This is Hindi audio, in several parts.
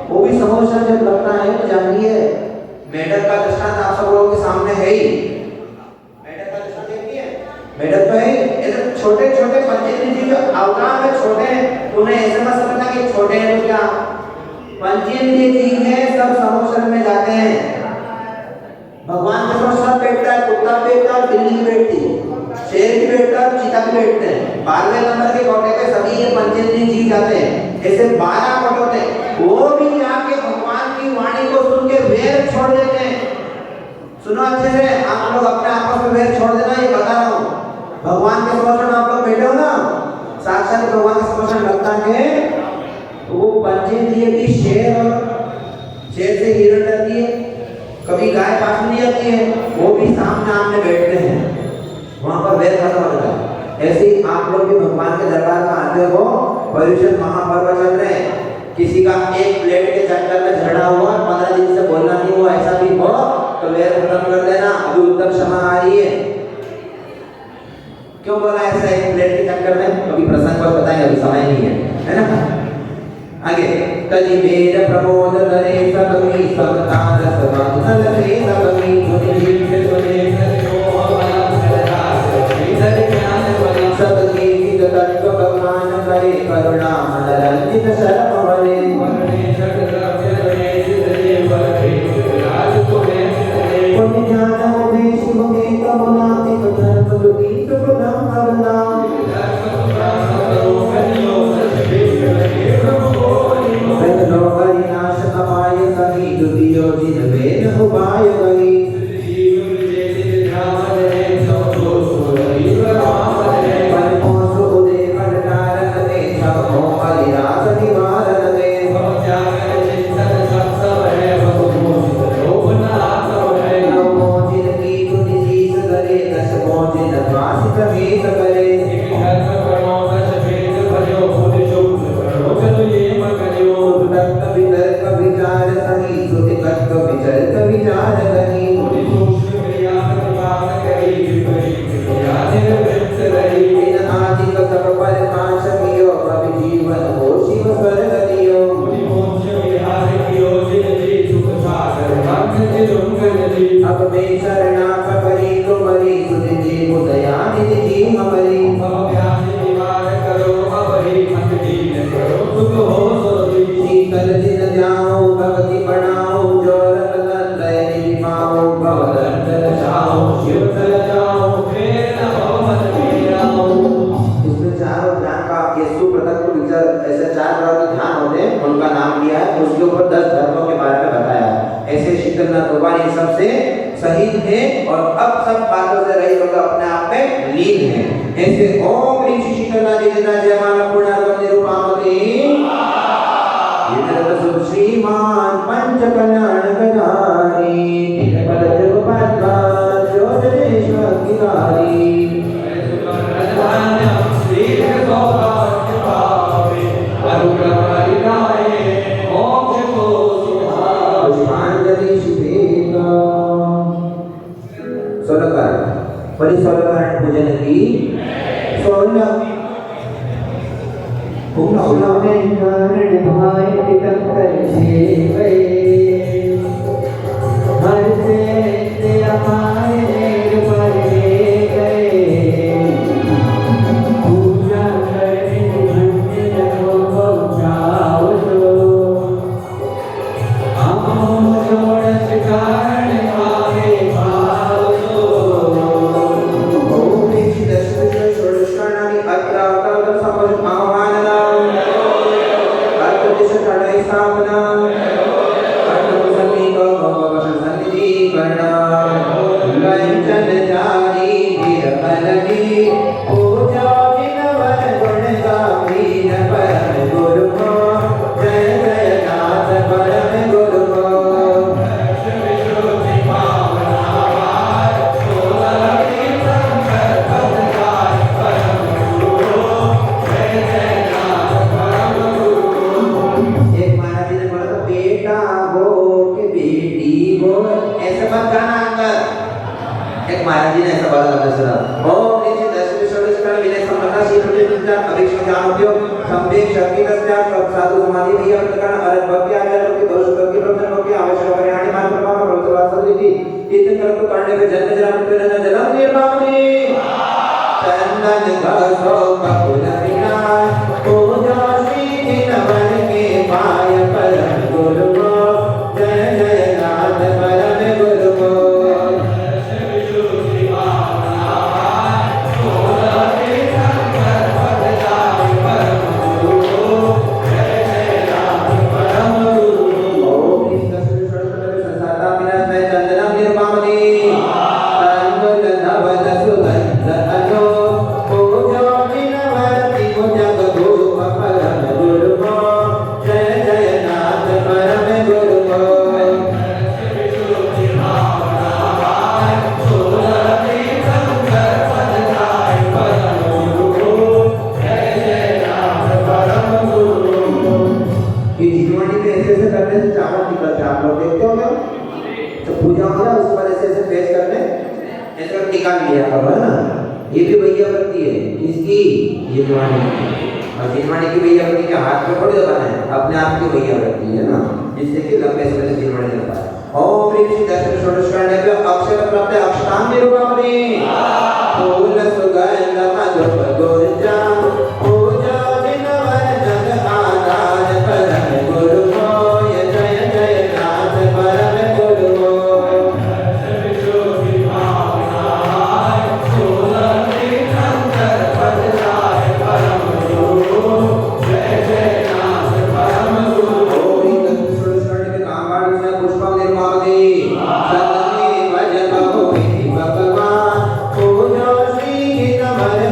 वो भी समोसा जब लगता है तो जानिए मेढक का दृष्टांत आप सब लोगों के सामने है ही। मेढक का दृष्टांत देखिए, मेढक तो है ऐसे छोटे छोटे पंचेंद्रिय जीव जो अवतार में छोटे हैं, उन्हें ऐसे मत समझना कि छोटे हैं तो क्या, पंचेंद्रिय जीव है, सब समोसा में जाते हैं। भगवान के समोसा बैठता है, कुत्ता बैठता है, बिल्ली बैठती है, शेर भी बैठता है, चीता भी बैठते हैं। 12वें नंबर के कोटे पे सभी ये पंचेंद्रिय जीव जाते हैं। ऐसे 12 कोटे होते हैं, वो भी आके भगवान की वाणी को सुन के वेर छोड़ देते हैं। सुनो अच्छे से, आप लोग अपने आपस में वेर छोड़ देना, ये बता रहा हूँ। भगवान के समोसा आप लोग बैठे हो ना, साक्षात भगवान के समोसा लगता है तो वो पंचेंद्रिय की शेर से हिरण डरती है, कभी गाय पास में नहीं आती है, वो भी सामने आमने बैठते हैं, वहां पर वेर खत्म हो जाता है। ऐसे ही आप लोग भी भगवान के दरबार में आते हो, पर्युषण महापर्व चल रहे हैं, किसी का एक प्लेट के चक्कर में झगड़ा हुआ, 15 दिन से बोलना नहीं हुआ, ऐसा भी हो तो वेर खत्म कर देना, अभी उत्तम क्षमा आ रही है। क्यों बोला ऐसा एक प्लेट के चक्कर में, अभी प्रसंग पर बताएंगे, अभी समय नहीं है ना। आगे कली मेर प्रमोद करे सबमी समतार समाधन लगे सबमी मुनि जीव सुने सबके हित तत्व भगवान करे करुणा मन रंजित शर्म भरे पुण्य ज्ञान उपदेश मुखे कमनातिक धर्म दुखी सुख धम करना नाश अपाय कही दुतियो जिन वेद उपाय कही सबसे सही है और अब सब बातों से रहित होकर अपने आप में लीन है। ऐसे ओम ह्रीं शीतला जितना जयमाला पुण्यर्वम निरूपामते ये श्रीमान पंच कल्याण गदारी तिलपद जगपद्मा ज्योतिरेश्वर गिरारी पूजन की महाराज जी ने ऐसा बोला था सर ओम नीचे 10 विश्व कर विनय संपन्ना शील प्रति अभिष्ट ज्ञान उपयोग संवेद शक्ति तस्या साधु समाधि भी अंतकरण अरत भक्ति आचार्य ऐसे करने से चावल निकलते हैं, आप लोग देखते हो क्या? तो पूजा हो जाए उसके बाद ऐसे फेस करने ऐसे निकाल लिया करो, है ना। ये भी भैया बनती है, किसकी? जिनवाणी की। और जिनवाणी की भैया बनती के हाथ में थोड़ी दबाना है, अपने आप की भैया बनती है ना, जिससे कि लंबे समय से जिनवाणी चल पाए। ओम ह्रीं दशम षोडश करने पे अक्षर प्राप्त अष्टांग निरूपमणि फूल सुगंध मधुप गुंजा पूजा जिनवर जग आधार परम गुरु होय जय जय नाथ परम गुरु होय। भगवान पूजा श्री नमः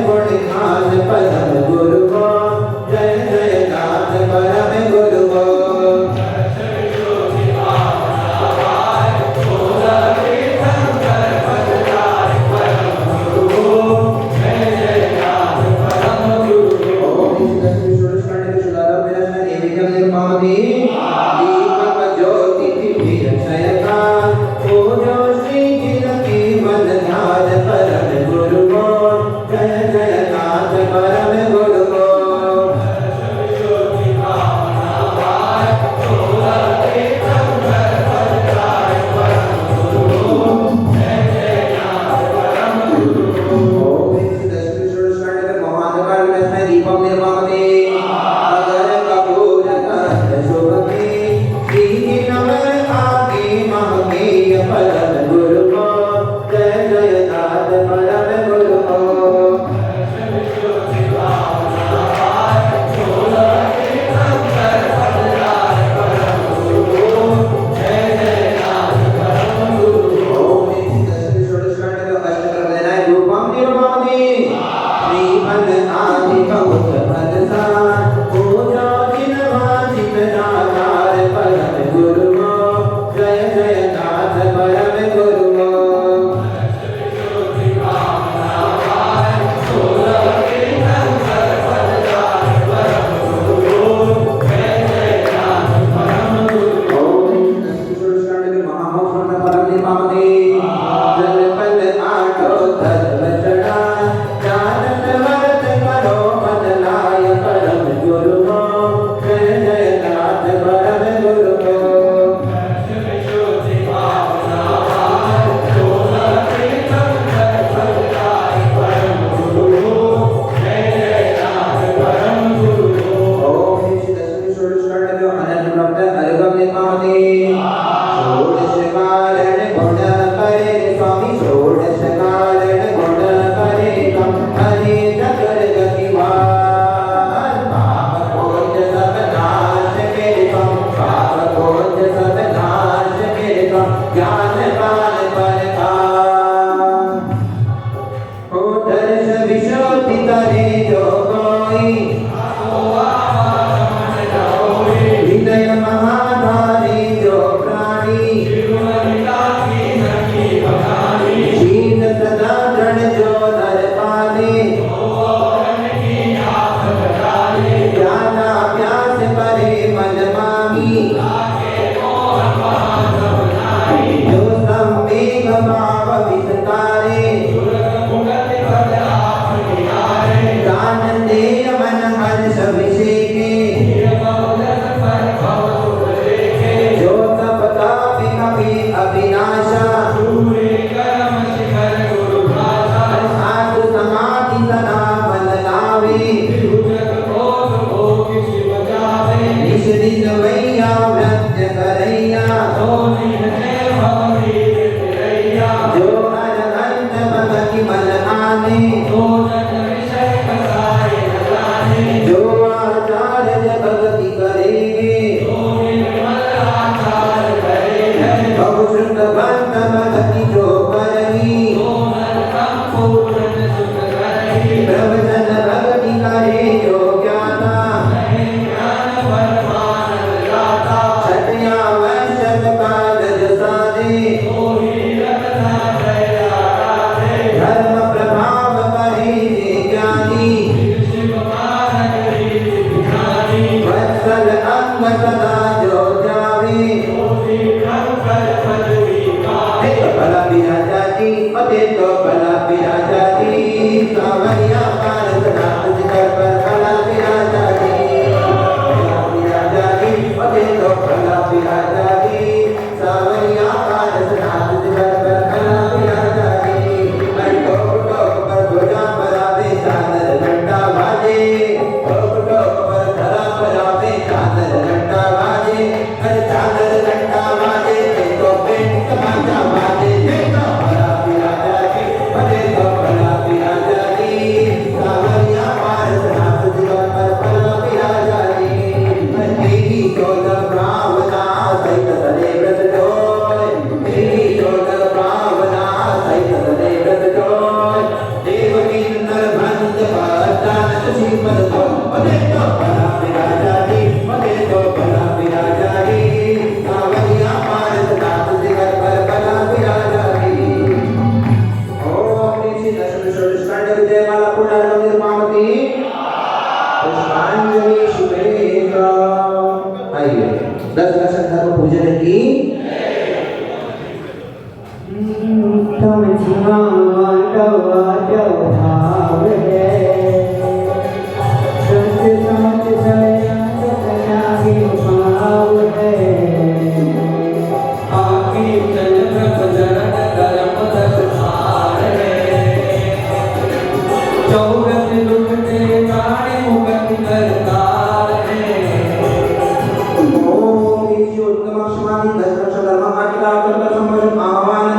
10 लक्षण धर्म पूजन की तुम जीवा मांडवा जव भाव है संत समझ सयान सयागे भाव है आगे चल प्रभुदरन धर्म दसहार है चौगत लुटते गाने मुगत करतार है ओम ईश्वर उत्तम क्षमानि दशरथ धर्म आज्ञा कर संबोधन आह्वान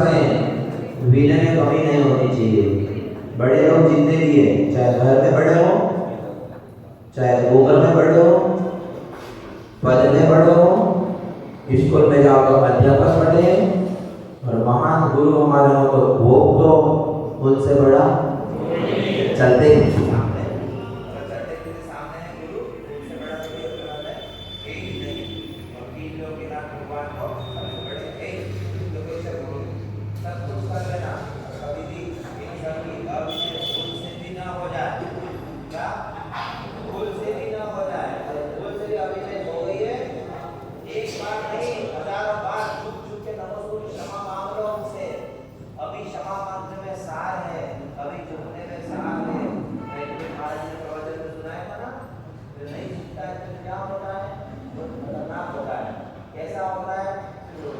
बढ़े, विनय में कमी नहीं होनी चाहिए। बड़े लोग जितने भी है, चाहे घर में बड़े हो, चाहे गूगल में बड़े हो, पद में बड़े हो, स्कूल में जाकर अध्यापक बने, और महान गुरु हमारे हो तो वो तो उनसे बड़ा चलते ही सामने है गुरु, उनसे बड़ा तो कोई मतलब है यही नहीं। और तीन लोग के नाम भगवान को सबसे बड़े एक लोकेश्वर गुरु, सब कुछ कर लेना, कभी भी इन सब की अविषय भूल से भी ना हो जाए, क्या भूल से भी ना हो जाए। भूल से भी अविषय हो गई है, एक बार नहीं हजारों बार झुक झुक के नमस्कार क्षमा मांग लो उनसे। अभी क्षमा मांगने में सार है, अभी झुकने में सार है। महाराज ने प्रवचन में सुनाया था ना, जो नहीं झुकता है तो क्या होता है, वो खतरनाक होता है। कैसा होता है, रो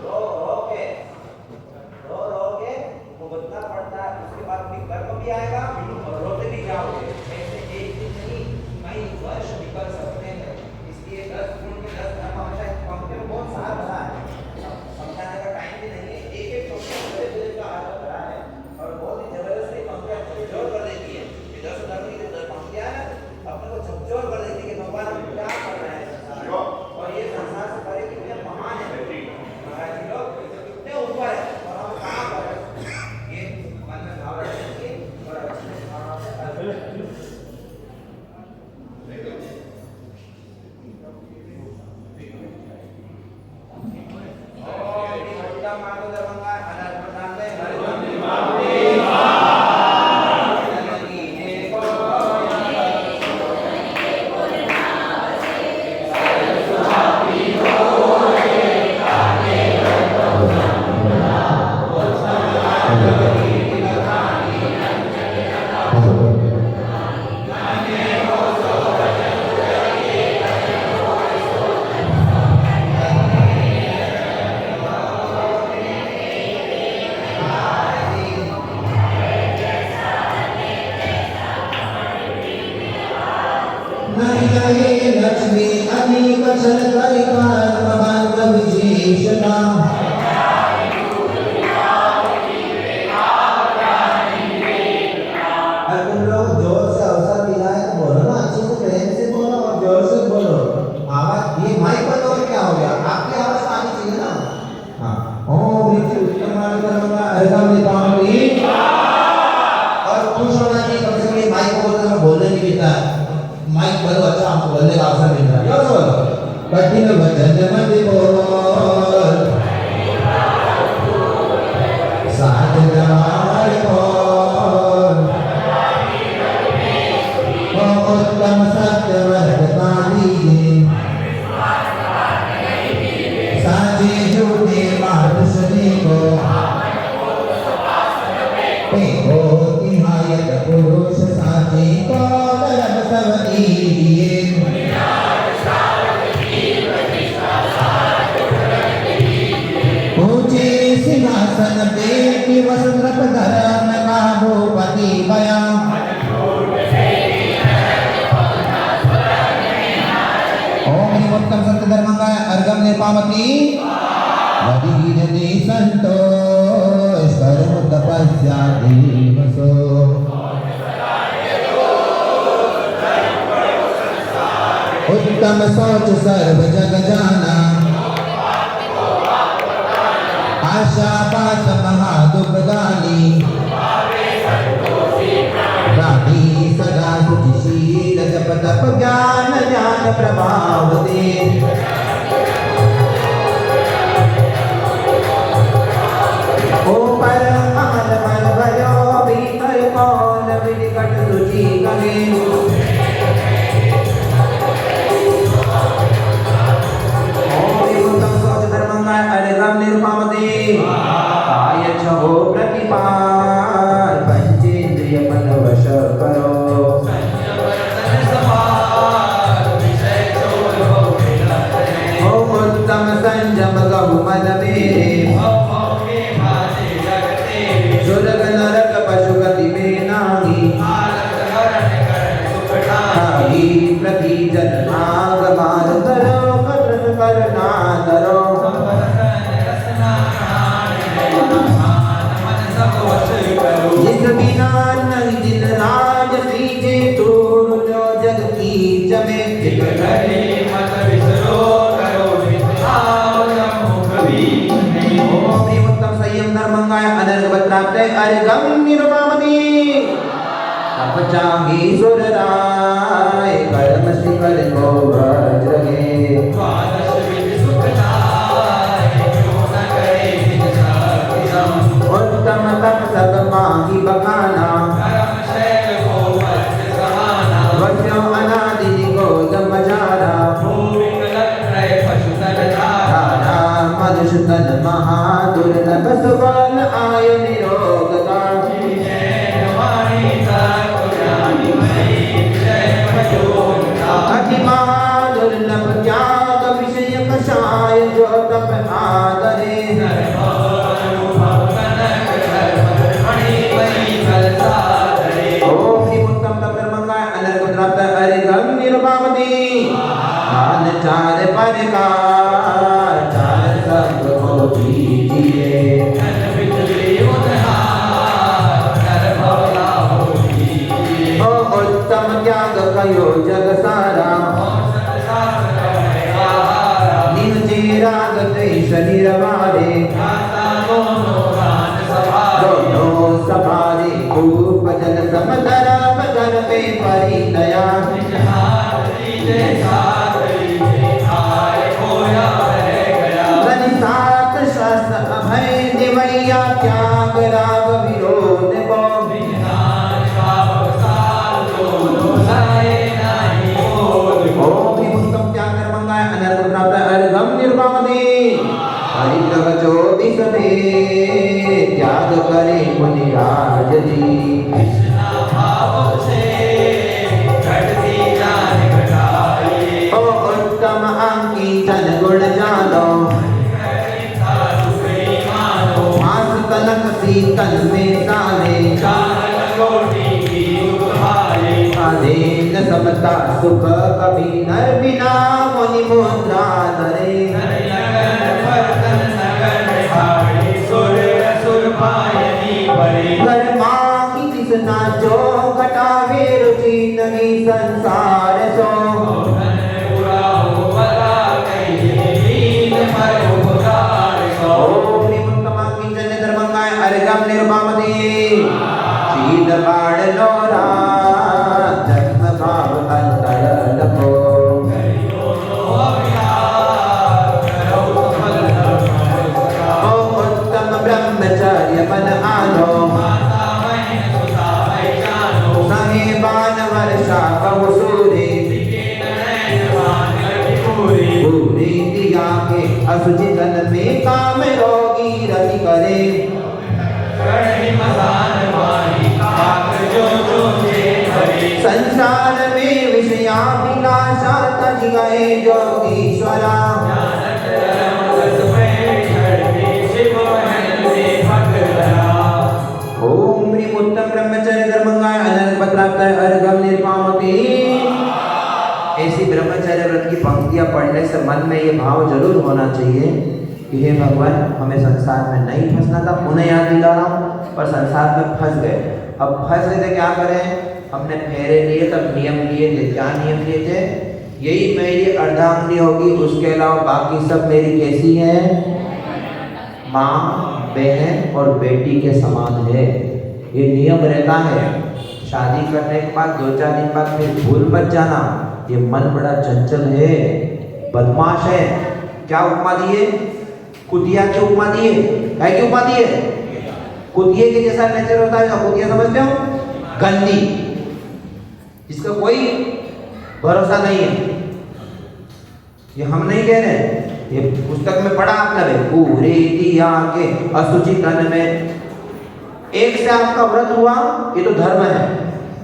रो के भुगतना पड़ता है, उसके बाद भी गर्व भी आएगा और रोते भी जाओगे। ऐसे एक दिन नहीं कई वर्ष निकल सकते हैं। इसलिए 10 गुण के 10 धर्म हमेशा इस पंक्ति में बहुत सार भरा है, समझाने का टाइम भी नहीं है। एक एक छोटे का अर्थ भरा है और बहुत ही जबरदस्त पंक्तियां झकझोर कर देती है। ये 10 धर्म की जो पंक्तियां है अपने को झकझोर कर देती है कि भगवान हम क्या कर रहे हैं संसार में, और ये संसार से परे कितने महान है महाराज जी लोग, कितने ऊपर है और हम कहाँ पर है। ये मन में भाव रखिए और अच्छे भाव से लक्ष्मी अनेक चल विशेषता तुम लोग जोर से अवसर मिला है तो बोलो ना, अच्छे से प्रेम से बोलो और जोर से बोलो। आवाज ये माइक बंद और क्या हो गया, आपकी आवाज आनी चाहिए ना। हाँ, ओम ऋषि उत्तम करूंगा अर्घम निपामि, और खुश होना चाहिए कम से कम माइक को बोलते बोलने नहीं देता है। माइक बंद, अच्छा हमको बोलने का अवसर मिल रहा है। यो बोलो कठिन वचन मत बोल, साथ जमार बोल, उत्तम सत्य वर्तता दीजिए, साचे झूठे मार्ग सभी को तिहायत पुरुष साचे को तरफ सब दीजिए। ऊंचे सिंहासन पे की वसुंधरा धर्म का भूपति बया, ओम उत्तम सत्य धर्म का अर्घम निपामति, वदीनते संतोष कर्म तपस्या देवसो, उत्तम सोच सर्व जग जाना, आशा पाश महादुखदानी, रानी सदा सुखशील जप तप ज्ञान ज्ञान प्रभाव दे, ऊपर महल मन भयो भीतर कौन विकट रुचि करे, अर्घम निरुपमते काय छहो प्रतिपाल, पंचेंद्रिय मन वश करो, मंगाए अनर्गवत प्राप्त अर्घम निरुपामति तप चाही सुर राय कर्म शिखर को वज्रगे द्वादश विधि सुख जाय क्यों न करे निज सत्संग उत्तम तप सब माही बखाना कर्म शैल को वज्र समाना वज्र अनादि को जमजारा भूविकल त्रय पशु तल धारा धारा मनुष्य तन महादुर्लभ सुबल आय निरोगता अति महादुर्लभ त्याग विषय कषाय जो तप आदरे ओम श्री उत्तम तप मंगाए अनर्गत प्राप्त अर्घम निरुपामति मान चार परकार चार सब को दीजिए ओ उत्तम त्याग कयो जग सारा निज राग द्वेष निरवारे दोनों सवारे खूब जल समदरा बदर पे परिदया सात शास्त्र अभय दिवैया त्याग राग विरोध को ओम उत्तम त्याग कर मंगाए अनर्गत प्राप्त अर्घम निरुपामति परिग्रह चौबीस में त्याग करे मुनिराज जी ओ उत्तम अंकीचन गुण जानो मास कनक शीतल में साले अधीन समता सुख कभी नर बिना मुनि मुद्रा धरे घर मांगी किसना जो घटावे रुचि नहीं संसार सो ओम निमुक्तमा किंचन धर्मंगाय अर्घम निरुपामति शील बाण लोरा धर्म भाव अंतर लपो ओ उत्तम ब्रह्मचर्य मन आलो सहे बाण वर्षा बहु सूरे पूरी दिया के असुचि तन में काम रोगी रति करे संसार में विषयाभिलाषा तज गए योगीश्वरा ओम ह्रीं उत्तम ब्रह्मचर्य धर्मंगाय अनर्गत प्राप्त अर्घम निरुपामति ऐसी ब्रह्मचर्य व्रत की पंक्तियां पढ़ने से मन में ये भाव जरूर होना चाहिए कि हे भगवान हमें संसार में नहीं फंसना था, पुनः याद दिला रहा हूँ, पर संसार में फंस गए। अब फंस गए थे क्या करें, हमने फेरे लिए तब नियम लिए थे, क्या नियम लिए थे, यही मेरी अर्धांगिनी होगी, उसके अलावा बाकी सब मेरी कैसी है, माँ बहन और बेटी के समान है। ये नियम रहता है। शादी करने के बाद 2-4 दिन बाद फिर भूल मत जाना, ये मन बड़ा चंचल है, बदमाश है। क्या उपमा दिए, कुतिया की उपमा दिए, क्या की उपमा दिए, कुतिये के जैसा नेचर होता है, कुतिया समझते हो, गंदी, जिसका कोई भरोसा नहीं है। ये हम नहीं कह रहे, ये पुस्तक में पढ़ा आपने, पूरे दिया के असुचि तन में। एक से आपका व्रत हुआ, ये तो धर्म है,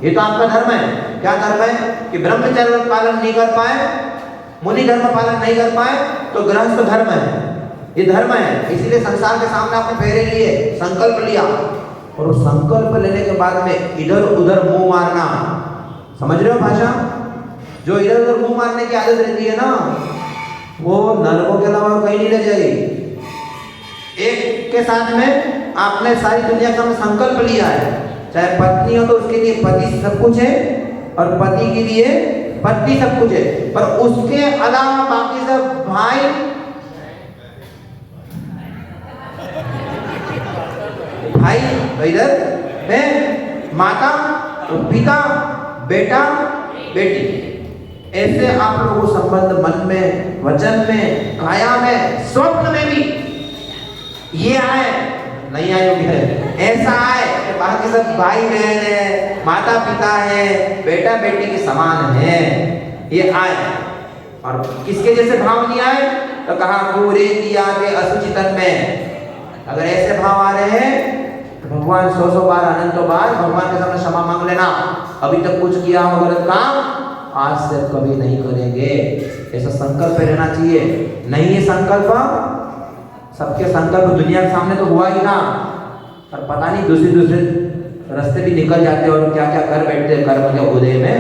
ये तो आपका धर्म है। क्या धर्म है कि ब्रह्मचर्य पालन नहीं कर पाए, मुनि धर्म पालन नहीं कर पाए, तो गृहस्थ धर्म है, ये धर्म है। इसीलिए संसार के सामने आपने फेरे लिए, संकल्प लिया, और उस संकल्प लेने के बाद में इधर उधर मुंह मारना, समझ रहे हो भाषा, जो इधर उधर मुंह मारने की आदत रहती है ना, वो नरकों के अलावा कहीं नहीं ले जाएगी। एक के साथ में आपने सारी दुनिया का संकल्प लिया है, चाहे पत्नी हो तो उसके लिए पति सब कुछ है, और पति के लिए पत्नी सब कुछ है, पर उसके अलावा बाकी सब भाई भाई तो इधर बहन, माता तो पिता, बेटा बेटी। ऐसे आप लोगों को संबंध मन में, वचन में, काया में, स्वप्न में भी ये आए, नहीं आए है, ऐसा आए कि बाकी सब भाई बहन है, माता पिता है, बेटा बेटी के समान है, ये आए। और किसके जैसे भाव नहीं आए तो कहा पूरे दिया के असुचितन में। अगर ऐसे भाव आ रहे हैं तो भगवान 100 बार अनंतों बार भगवान के सामने क्षमा मांग लेना। अभी तक कुछ किया हो गलत काम, आज से कभी नहीं करेंगे, ऐसा संकल्प रहना चाहिए। नहीं ये संकल्प, सबके संकल्प दुनिया के सामने तो हुआ ही ना, पर पता नहीं दूसरे रास्ते भी निकल जाते और क्या क्या कर बैठते कर्म के उदय में।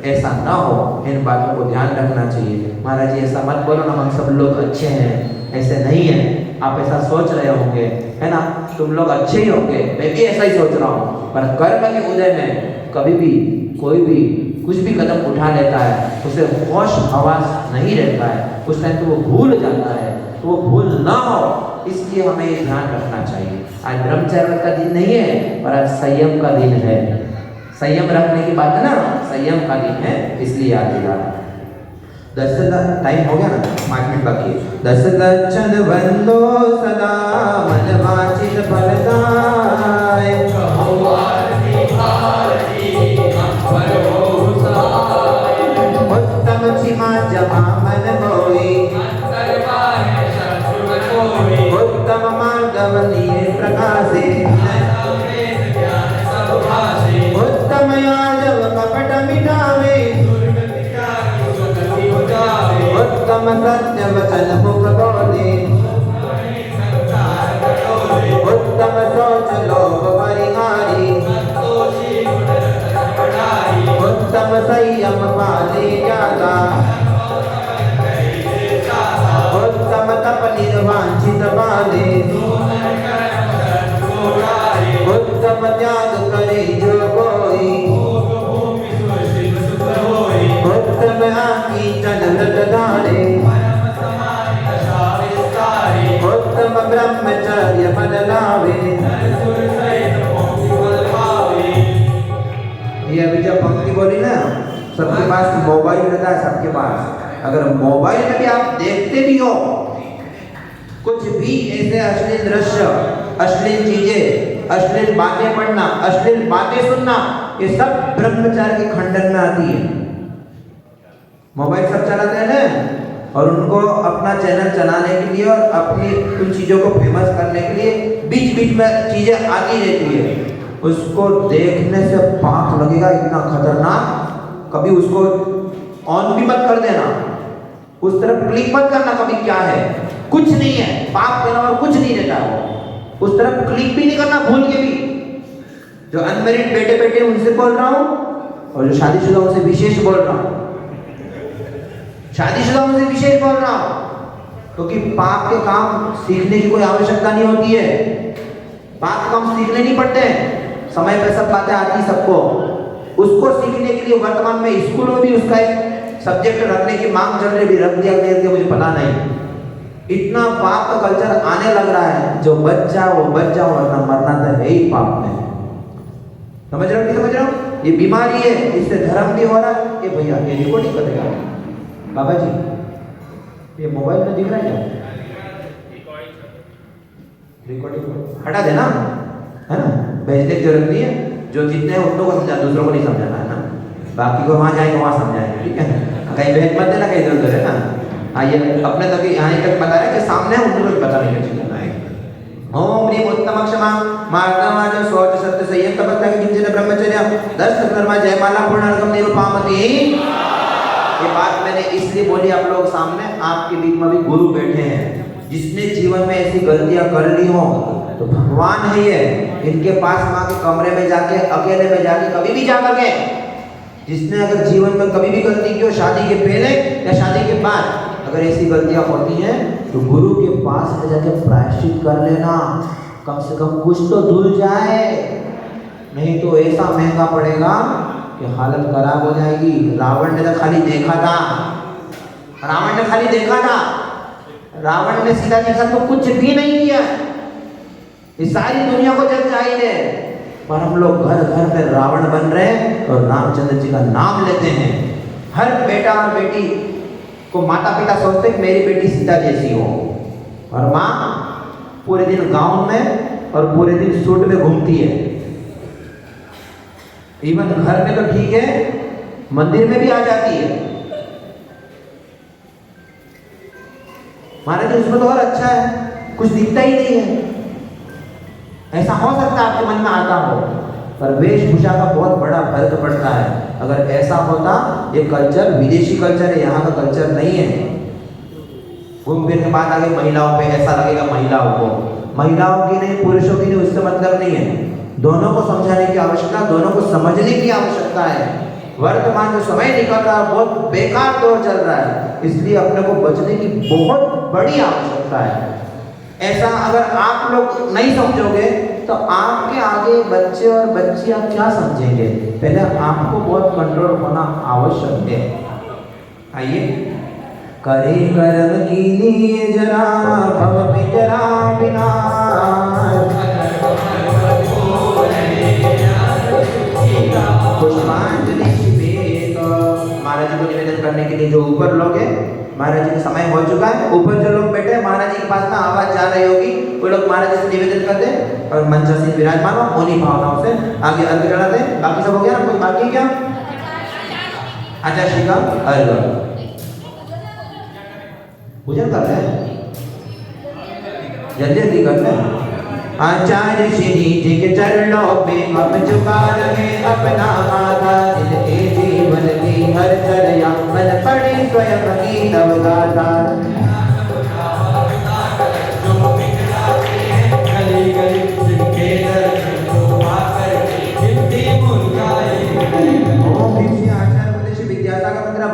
ऐसा ना हो, इन बातों को ध्यान रखना चाहिए। महाराज जी ऐसा मत बोलो ना, हम सब लोग अच्छे हैं, ऐसे नहीं है। आप ऐसा सोच रहे होंगे, है ना, तुम लोग अच्छे ही होंगे, मैं भी ऐसा ही सोच रहा हूँ, पर कर्म के उदय में कभी भी कोई भी कुछ भी कदम उठा लेता है, उसे होश हवास नहीं रहता है, उस टाइम तो वो भूल जाता है। तो वो भूल ना हो, इसलिए हमें ये ध्यान रखना चाहिए। आज ब्रह्मचर्य का दिन नहीं है, पर आज संयम का दिन है। संयम रखने की बात है ना, संयम का दिन है, इसलिए याद दिला। दशरथ टाइम हो गया ना, 5 मिनट बाकी है। दशरथ चंद बंदो सदा मन वाचित फलदाय, उत्तम क्षमा जमा मन मोई, उत्तम माधव नीर प्रकाशे, उत्तम यादव कपट मिटावे, उत्तम सत्य वचन मुख बोले, उत्तम सोच लोभ परिहारी, उत्तम संयम पाले ज्ञाता, उत्तम तप निर्वांछित पाले, उत्तम त्याग करे जो कोई, उत्तम आकी चल धारे, उत्तम ब्रह्मचर्य मन लावे। ये अभी जब पंक्ति बोली ना, सबके पास मोबाइल रहता है, सबके पास। अगर मोबाइल में भी आप देखते भी हो कुछ भी ऐसे अश्लील दृश्य, अश्लील चीजें, अश्लील बातें पढ़ना, अश्लील बातें सुनना, ये सब ब्रह्मचर्य के खंडन में आती है। मोबाइल सब चलाते हैं ना, और उनको अपना चैनल चलाने के लिए और अपनी उन चीज़ों को फेमस करने के लिए बीच बीच में चीज़ें आती रहती है। उसको देखने से पाप लगेगा इतना खतरनाक, कभी उसको ऑन भी मत कर देना, उस तरफ क्लिक मत करना। कभी क्या है, कुछ नहीं है, पाप करना और कुछ नहीं रहता वो, उस तरफ क्लिक भी नहीं करना भूल के भी। जो अनमेरिड बेटे बेटे उनसे बोल रहा हूँ, और जो शादीशुदा उनसे विशेष बोल रहा हूँ, शादीशुदा उनसे विशेष बोल रहा हूँ, क्योंकि पाप के काम सीखने की कोई आवश्यकता नहीं होती है। पाप के काम सीखने नहीं पड़ते हैं, समय पे सब बातें आती सबको। उसको सीखने के लिए वर्तमान में स्कूल में भी उसका एक सब्जेक्ट रखने की मांग चल रही, भी रख दिया गया, मुझे पता नहीं। इतना पाप का कल्चर आने लग रहा है, जो बच जाओ वरना मरना तो है ही पाप में। समझ रहे हो कि समझ रहे हो? ये बीमारी है, इससे धर्म भी हो रहा है। ये भैया ये रिकॉर्डिंग करेगा बाबा जी, ये मोबाइल में दिख रहा है क्या? रिकॉर्डिंग हटा देना, है ना, भेजने की जरूरत नहीं है। जो जितने हैं उनको समझा, दूसरों को नहीं समझाना है ना। बाकी को वहाँ जाएंगे वहाँ समझाएंगे, ठीक है। कहीं भेज मत देना, कहीं इधर उधर, है ना। हाँ, ये अपने तक यहाँ तक बता रहे कि सामने है, उनको पता नहीं क्या चीज़ है। ओम ह्रीं उत्तम क्षमा मार्गमार्ग शौच सत्य संयम तपस्या के किंचन ब्रह्मचर्य दर्श धर्मा जयमाला पूर्णार्गम निरुपामति। ये बात मैंने इसलिए बोली आप लोग सामने, आपके बीच में भी गुरु बैठे हैं। जिसने जीवन में ऐसी गलतियां कर ली हो तो भगवान है ये, इनके पास माँ के कमरे में जाके अकेले में जाके कभी भी जा करके, जिसने अगर जीवन में कभी भी गलती की हो, शादी के पहले या शादी के बाद, अगर ऐसी गलतियां होती हैं तो गुरु के पास में जाके प्रायश्चित कर लेना, कम से कम कुछ तो धुल जाए। नहीं तो ऐसा महंगा पड़ेगा कि हालत खराब हो जाएगी। रावण ने तो खाली देखा था, रावण ने खाली देखा था, रावण ने सीता जी के साथ तो कुछ भी नहीं किया। इस सारी दुनिया को जग चाहिए, पर हम लोग घर घर में रावण बन रहे हैं और रामचंद्र जी का नाम लेते हैं। हर बेटा और बेटी को माता पिता सोचते हैं कि मेरी बेटी सीता जैसी हो, और माँ पूरे दिन गाउन में और पूरे दिन सूट में घूमती है। इवन घर में तो ठीक है, मंदिर में भी आ जाती है। महाराज उसमें तो और अच्छा है, कुछ दिखता ही नहीं है। ऐसा हो सकता है आपके मन में आता हो, पर वेशभूषा का बहुत बड़ा फर्क पड़ता है। अगर ऐसा होता, ये कल्चर विदेशी कल्चर है, यहाँ का कल्चर नहीं है। घूम फिर के बाद आगे महिलाओं पे ऐसा लगेगा, महिलाओं को, महिलाओं की नहीं, पुरुषों की नहीं, उससे मतलब नहीं है। दोनों को समझाने की आवश्यकता, दोनों को समझने की आवश्यकता है। वर्तमान जो समय निकल रहा है बहुत बेकार दौर चल रहा है, इसलिए अपने को बचने की बहुत बड़ी आवश्यकता है। ऐसा अगर आप लोग नहीं समझोगे तो आपके आगे बच्चे और बच्चियां क्या समझेंगे? पहले आपको बहुत कंट्रोल होना आवश्यक है। आइए, करे कर्म कीजिए जरा भव पितरा बिना, पुष्पांजलि शिवेत। महाराज जी को निवेदन करने के लिए जो ऊपर लोग हैं, महाराज जी का समय हो चुका है। ऊपर जो लोग बैठे हैं, महाराज जी के पास ना आवाज जा रही होगी, वो लोग महाराज जी से निवेदन करते हैं और मंचासीन विराजमान हो, उन्हीं भावनाओं से आगे अर्घ चढ़ाते हैं। बाकी सब हो गया ना? कोई बाकी क्या? आचार्य श्री का अर्घ पूजन कर रहे हैं, जल्दी जल्दी कर रहे हैं। आचार्य श्री जी के चरणों में अब झुका रहे अपना माथा, जिनके जीवन की हर चर्या मन पड़ी स्वयं की तब गाथा।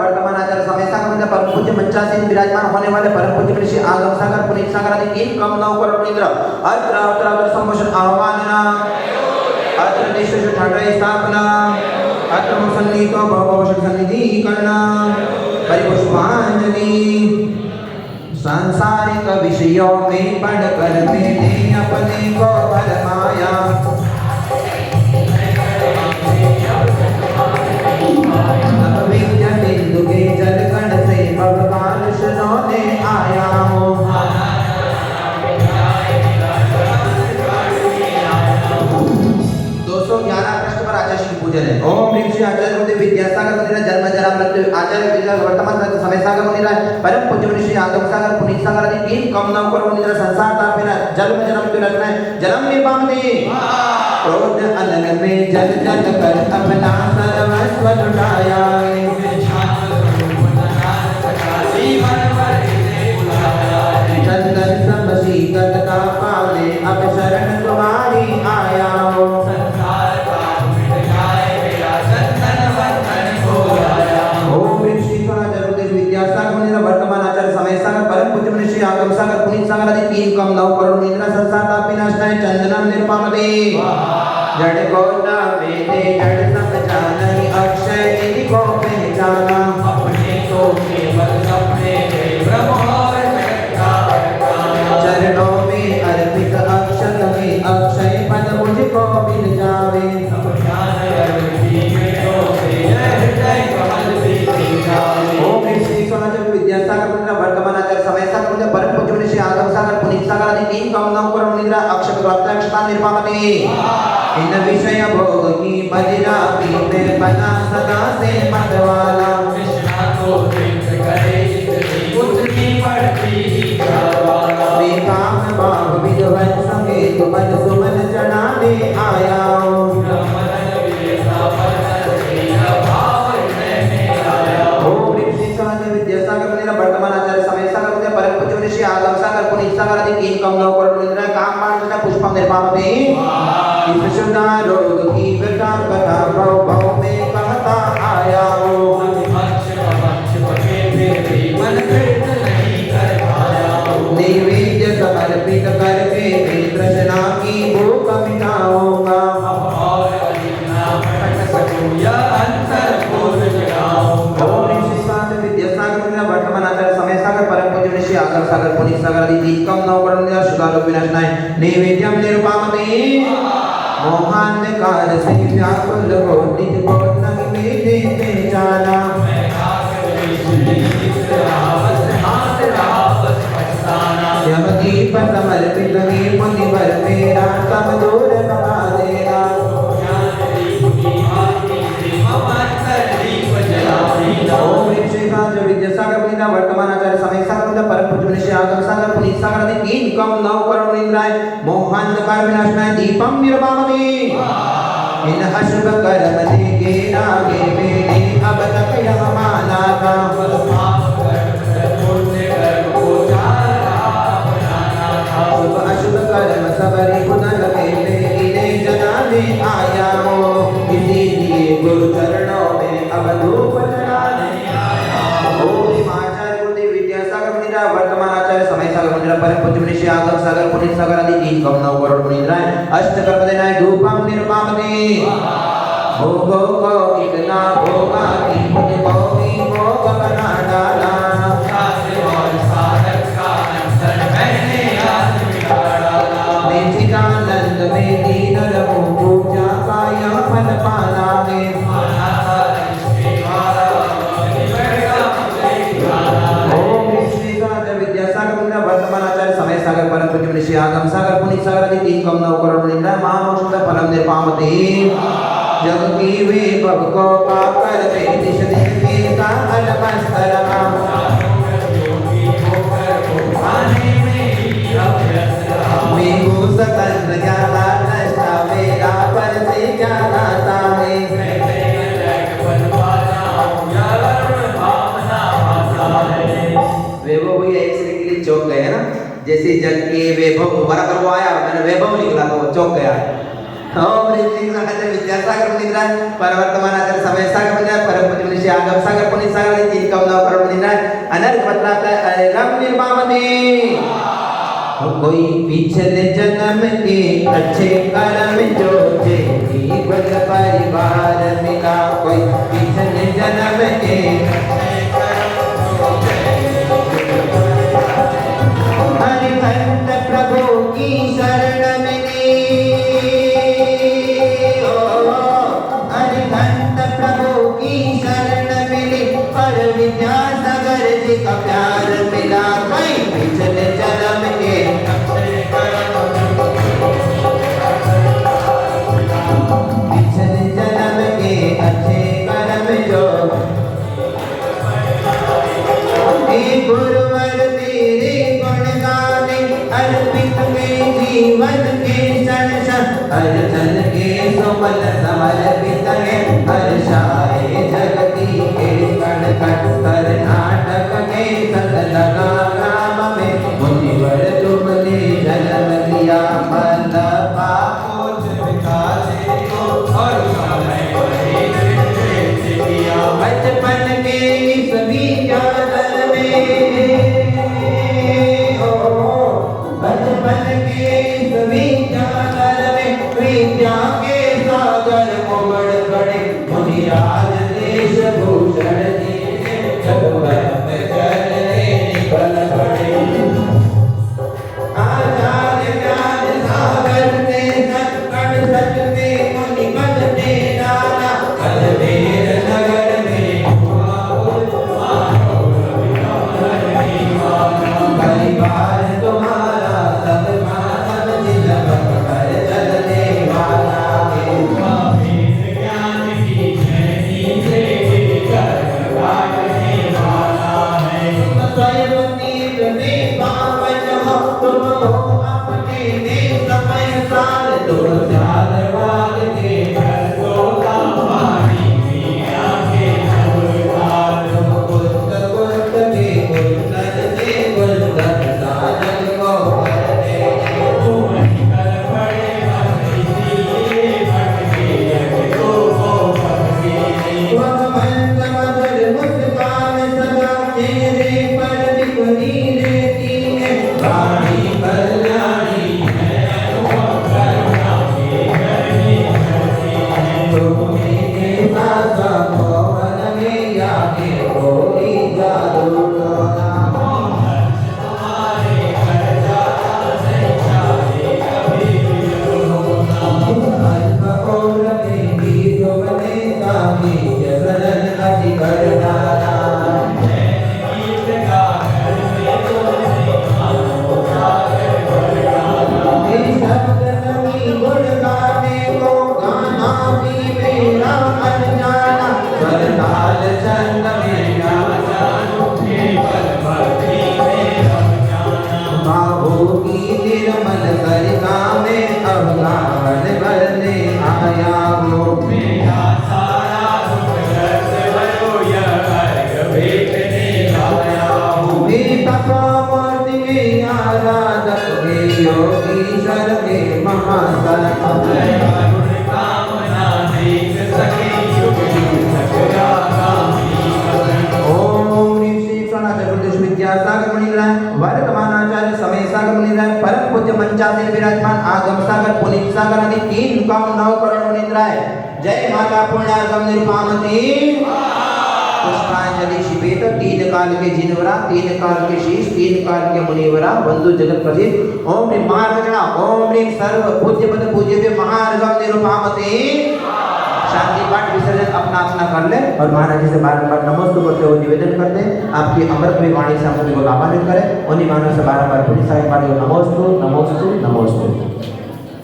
वर्तमान आचार्य समय सागर परम पूज्य मंचासीन विराजमान होने वाले परम पूज्य ऋषि आगम सागर पुनीत सागर आदि तीन कामनाओं को रविंद्र अत्र अत्र अत्र संभोषण आह्वानना, अत्र देश ठाकरे स्थापना, अत्र मुसन्नितो भवभवशक सन्निधि करना, परिपुष्पांजलि। सांसारिक विषयों में पढ़ कर मैंने अपने को भरमाया, विद्या बिंदु के जल कण से भगवान सुनोने आया हूँ। 211 पृष्ठ पर आचार्य श्री पूजन है। ओम ह्रीं श्री आचार्य मुनि विद्यासागर मुनि जन्म जरा मृत्यु आचार्य विद्या वर्तमान समय सागर मुनि परम पूज्य मुनि श्री आगम सागर पुनीत सागर आदि तीन कामनाओं को मुनि संसार तापेना जन्म जन्म मृत्यु रखना जन्म निर्वापति क्रोध अनल में जल जल कर अपना सर्वस्व लुटाया, चंदन सब शीतल का पाले अब शरण तुम्हारी आया हो। ओम ह्रीं श्री आचार्य विद्यासागर मुनि वर्तमान आचार्य समय सागर परम पूज्य मुनि श्री आगम सागर पुनीत सागर आदि तीन कामनाओं करोड़ निद्रा संसार ताप विनाशनाय चंदनम निर्पामते, जड़ को न वेदे जड़ सब जानहि अक्षय इति को पहचाना, अपने तो केवल सपने ब्रह्म चरणों में अर्पित अक्षत में अक्षय पद मुझको मिल जावे, ओम ह्रीं श्री आचार्य विद्यासागर मुनि वर्तमान आचार्य समय सागर मुनि परम पूज्य मुनि श्री आगम सागर पुनीत सागर आदि तीन कामनाओं को निद्रा अक्षत अक्षता निर्पामते, इन विषय भोग की मदिरा पीते बना सदा से मतवाला, कृष्णा को प्रेम करे उसकी पड़ती काम बाग विधवन संगे तुमन सुमन चढ़ाने आया हूँ। ओम ह्रीं श्री आचार्य विद्यासागर मुनि वर्तमान आचार्य समय सागर मुनि परम पूज्य मुनि श्री आगम सागर पुनीत सागर आदि तीन कामनाओं को निद्रा काम बाण पुष्पम निर्पामते, इस शुद्धा रोग की व्यथा कथा भव भव में कहता आया हो। नैवेद्य समर्पित करके तृष्णा की भूख मिटाऊंगा, वर्तमान आचार्य समय सागर परम पूज्य ऋषि आगम सागर पुनीत सागर आदि तीन कामनाओं को शुद्धा रोग विनाशनाय नैवेद्यम निरूपा अंधकार से व्याकुल हो निज को नग मेरे पहचाना मैं आकर विष्णु चित्र आवस हाथ रावस पछताना जब दीप समर्पित ही मुनि वर मेरा तब दूर भगा देगा ज्ञान दीप की आरती से मम अंतर दीप जलावेगा ओम ह्रीं श्री साज विद्या सागर पुनीता वर्तमान आचार्य समय सागर पुनीता परम पूज्य मनीषी आगम सागर पुनीत सागर आदि तीन कम नौ करोड़ इंद्राय मोहांधकार विनाशनाय दीपम निर्वापति इन अशुभ कर्म के नागे मेरे अब तक यह माना था पाप कर्म पुण्य कर्म को बनाना था शुभ अशुभ कर्म सबरी पुनः मेरे इन्हें जना में आया हो इसीलिए गुरु चरणों में अब धूप चढ़ाने आया ओम आचार्य गुरुदेव विद्यासागर मुनिरा वर्तमान आचार्य समय सागर मुनिरा परम पूज्य मनीषी आगम सागर पुनीत सागर आदि तीन कम नौ करोड़ मुनिराय अष्ट कर्म देनाय धूपम निर्मामते भोगो को इतना भोगा की मुझे भोगी भोग बना डाला शास्त्र और साधक का अंतर मैंने आज मिटा डाला मैं चिदानंद में दीन रहूं पूजा का यह फल पाना है माना था इसके द्वारा निबड़गा मुझे दीवाना ओम श्री सागर विद्यासागर मुनिरा वर्तमान आचार्य समय सागर परम पूज्य मनीषी आगम सागर पुनीत सागर आदि तीन कम नौ करोड़ मुनिराय महामोक्ष फलम निर्पामते जग की वे भव को पाकर वे दिश दिश का अलमस्तर योगी होकर वो खाने में ही अभ्यस्त रहा मैं को स्वतंत्र ज्ञाता नष्टा मेरा पर से जाना है मैं तेरे जग बनवाना हूँ या वरुण भावना भाता है वैभव भैया एक सेकंड के लिए चौंक गए हैं ना जैसे जग के वैभव बराबर वो आया मैंने वैभव निकला तो वो चौंक गया ओम ह्रीं श्री सागर विद्यासागर मुनिरा परवर्तमान आचार्य समय सागर मुनिरा परम पूज्य मनीषी आगम सागर पुनीत सागर आदि तीन कम नौ करोड़ मुनिरा अनर्थ बतलाता है रम निर्मामते कोई पिछले जन्म के अच्छे कर्म जो थे बड़ परिवार मिला कोई पिछले जन्म के हरिभक्त प्रभु की शरण मिली हरिभक्त प्रभु की शरण मिली और विद्यासागर जी का प्यार मिला कोई पिछले जन्म के पिछले जन्म के अच्छे कर्म जो गुरुवर तेरे गुण गाने अर्पित में जीवन के क्षण अर्चन के सुमन समर्पित है हर्षाए जगती के कण कण कर्नाटक के सतलगा ग्राम में मुनिवर तुमने जन्म लिया मल्लपा कोच विकासे को और समय वही निर्देश किया बचपन के इस विद्यालय में बचपन के इस विद्यालय में विद्या सागर मुनिंद्राय परम पूज्य मंचासीन विराजमान आगम सागर पुनीत सागर आदि 3 कम 9 करोड़ मुनिंद्राय जय माता पुण्यार्गम निरुपामती पुष्पांजलि शिपेत 3 काल के जिनवरा 3 काल के शीश 3 काल के मुनिवरा बंधु जगत प्रसिद्ध ओम ह्रीं महार्गणा ओम ह्रीं सर्व पूज्य पद पूज्य महार्गम निरुपामती शांति पाठ विसर्जन अपना अपना कर ले और महाराज जी से बारंबार नमोस्तु करते हुए निवेदन करते हैं आपकी अमृत में वाणी से हम सभी को लाभान्वित करें उन्हीं मानव से बारंबार पुण्य साहिब नमोस्तु नमोस्तु नमोस्तु।